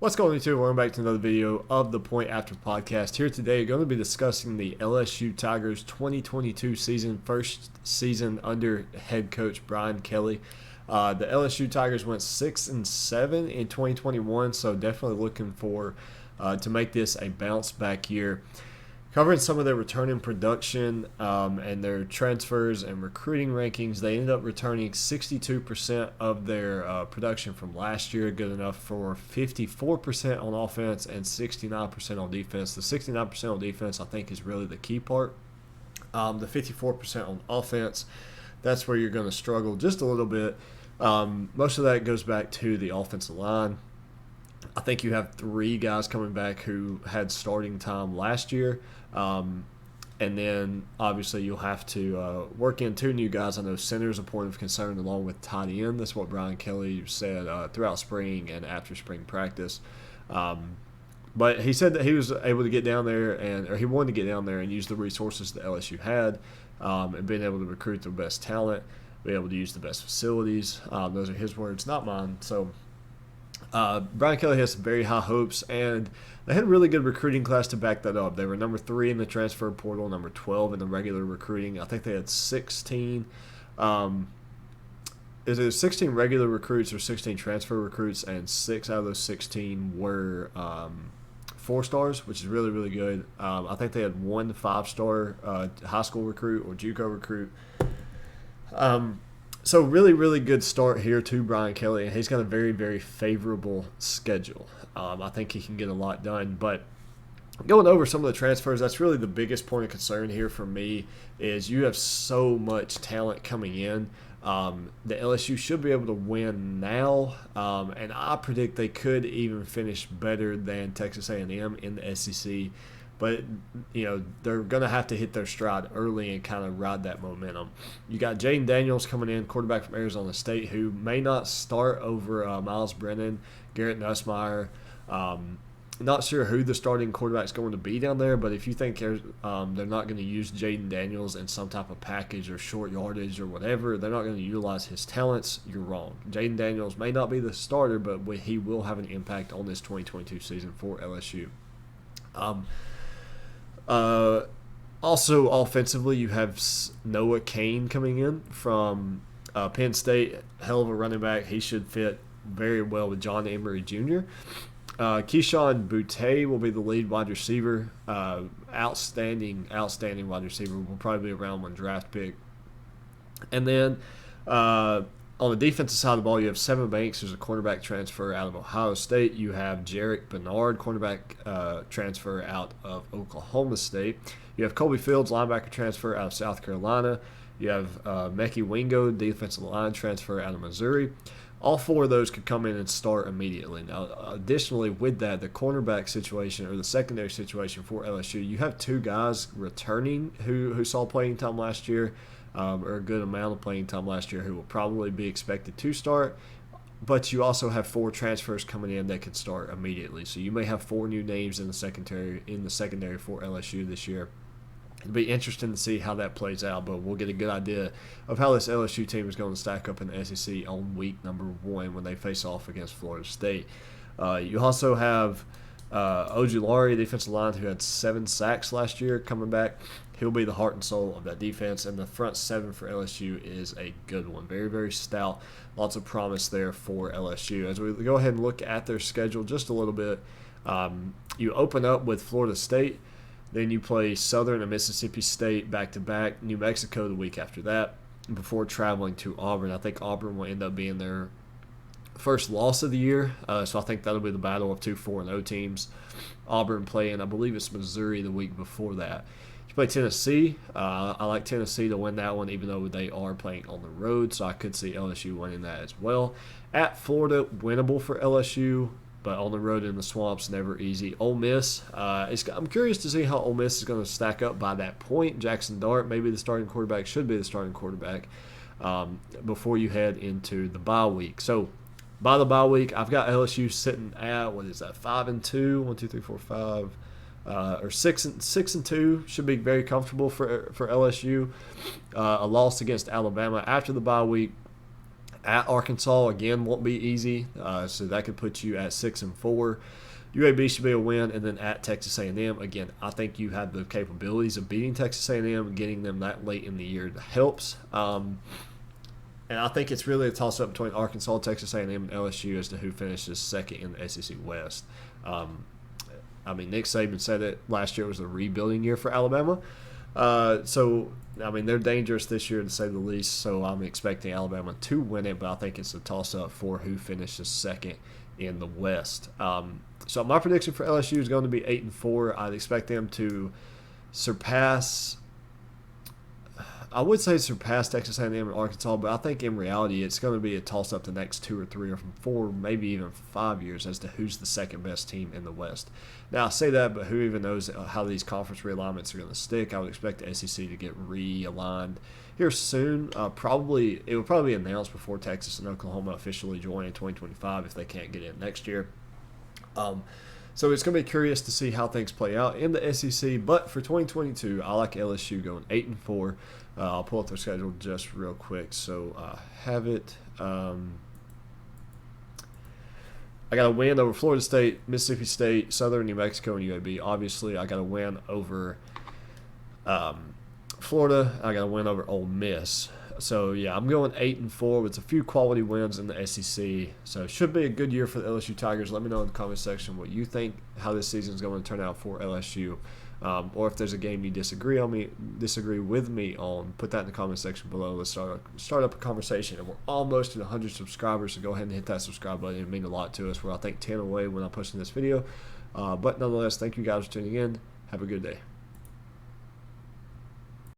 What's going on, YouTube? Welcome back to another video of the Point After podcast. Here today, going to be discussing the LSU Tigers 2022 season, first season under head coach Brian Kelly. The LSU Tigers went 6-7 in 2021, so definitely looking for to make this a bounce back year. Covering some of their returning production and their transfers and recruiting rankings, they ended up returning 62% of their production from last year, good enough for 54% on offense and 69% on defense. The 69% on defense, I think, is really the key part. The 54% on offense, that's where you're going to struggle just a little bit. Most of that goes back to the offensive line. I think you have three guys coming back who had starting time last year. And then, obviously, you'll have to work in two new guys. I know center is a point of concern along with tight end. That's what Brian Kelly said throughout spring and after spring practice. But he said that he was able to get down there or he wanted to get down there and use the resources that LSU had and being able to recruit the best talent, be able to use the best facilities. Those are his words, not mine. So Brian Kelly has some very high hopes, and they had a really good recruiting class to back that up. They were number 3 in the transfer portal, number 12 in the regular recruiting. I think they had 16. Is it 16 regular recruits or 16 transfer recruits, and 6 out of those 16 were 4-stars, which is really, really good. I think they had 1 5-star high school recruit or JUCO recruit. So really, really good start here to Brian Kelly, and he's got a very, very favorable schedule. I think he can get a lot done. But going over some of the transfers, that's really the biggest point of concern here for me is you have so much talent coming in. The LSU should be able to win now, and I predict they could even finish better than Texas A&M in the SEC. But, they're going to have to hit their stride early and kind of ride that momentum. You got Jaden Daniels coming in, quarterback from Arizona State, who may not start over Miles Brennan, Garrett Nussmeier. Not sure who the starting quarterback is going to be down there, but if you think they're not going to use Jaden Daniels in some type of package or short yardage or whatever, they're not going to utilize his talents, you're wrong. Jaden Daniels may not be the starter, but he will have an impact on this 2022 season for LSU. Also, offensively, you have Noah Cain coming in from Penn State. Hell of a running back. He should fit very well with John Emery Jr. Keyshawn Boutte will be the lead wide receiver. Outstanding wide receiver. Will probably be a round 1 draft pick. And then on the defensive side of the ball, you have Sevyn Banks, who's a cornerback transfer out of Ohio State. You have Jarek Bernard, cornerback transfer out of Oklahoma State. You have Colby Fields, linebacker transfer out of South Carolina. You have Mekhi Wingo, defensive line transfer out of Missouri. All 4 of those could come in and start immediately. Now, additionally, with that, the cornerback situation or the secondary situation for LSU, you have 2 guys returning who saw playing time last year. Or a good amount of playing time last year who will probably be expected to start. But you also have 4 transfers coming in that can start immediately. So you may have 4 new names in the secondary for LSU this year. It'll be interesting to see how that plays out, but we'll get a good idea of how this LSU team is going to stack up in the SEC on week number 1 when they face off against Florida State. You also have Ojulari, defensive line, who had 7 sacks last year, coming back. He'll be the heart and soul of that defense, and the front 7 for LSU is a good one. Very, very stout. Lots of promise there for LSU. As we go ahead and look at their schedule just a little bit, you open up with Florida State, then you play Southern and Mississippi State back-to-back, New Mexico the week after that, before traveling to Auburn. I think Auburn will end up being their first loss of the year, so I think that'll be the battle of 2 4-0 teams. Auburn playing, I believe it's Missouri the week before that. You play Tennessee. I like Tennessee to win that one, even though they are playing on the road, so I could see LSU winning that as well. At Florida, winnable for LSU, but on the road in the swamps, never easy. Ole Miss, I'm curious to see how Ole Miss is going to stack up by that point. Jackson Dart, maybe the starting quarterback, should be the starting quarterback before you head into the bye week. So, by the bye week, I've got LSU sitting at, 5-2, 1, 2, 3, 4, 5, or 6-2 should be very comfortable for LSU. A loss against Alabama after the bye week At Arkansas, again, won't be easy, so that could put you at 6-4. UAB should be a win, and then at Texas A&M, again, I think you have the capabilities of beating Texas A&M and getting them that late in the year helps. And I think it's really a toss-up between Arkansas, Texas A&M, and LSU as to who finishes second in the SEC West. I mean, Nick Saban said it last year was a rebuilding year for Alabama. So, I mean, they're dangerous this year to say the least, so I'm expecting Alabama to win it, but I think it's a toss-up for who finishes second in the West. So my prediction for LSU is going to be 8-4. I'd expect them to surpass Texas A&M and Arkansas, but I think in reality it's going to be a toss-up the next 2 or 3 or 4, maybe even 5 years as to who's the second best team in the West. Now, I say that, but who even knows how these conference realignments are going to stick. I would expect the SEC to get realigned here soon. It will probably be announced before Texas and Oklahoma officially join in 2025 if they can't get in next year. So it's going to be curious to see how things play out in the SEC. But for 2022, I like LSU going 8-4. I'll pull up their schedule just real quick. So I have it. I got a win over Florida State, Mississippi State, Southern New Mexico, and UAB. Obviously, I got a win over Florida. I got a win over Ole Miss. So, yeah, I'm going 8-4 with a few quality wins in the SEC. So, it should be a good year for the LSU Tigers. Let me know in the comment section what you think, how this season is going to turn out for LSU. Or if there's a game you disagree with me on, put that in the comment section below. Let's start up a conversation. And we're almost at 100 subscribers, so go ahead and hit that subscribe button. It means a lot to us. We're, I think, 10 away when I'm posting this video. But nonetheless, thank you guys for tuning in. Have a good day.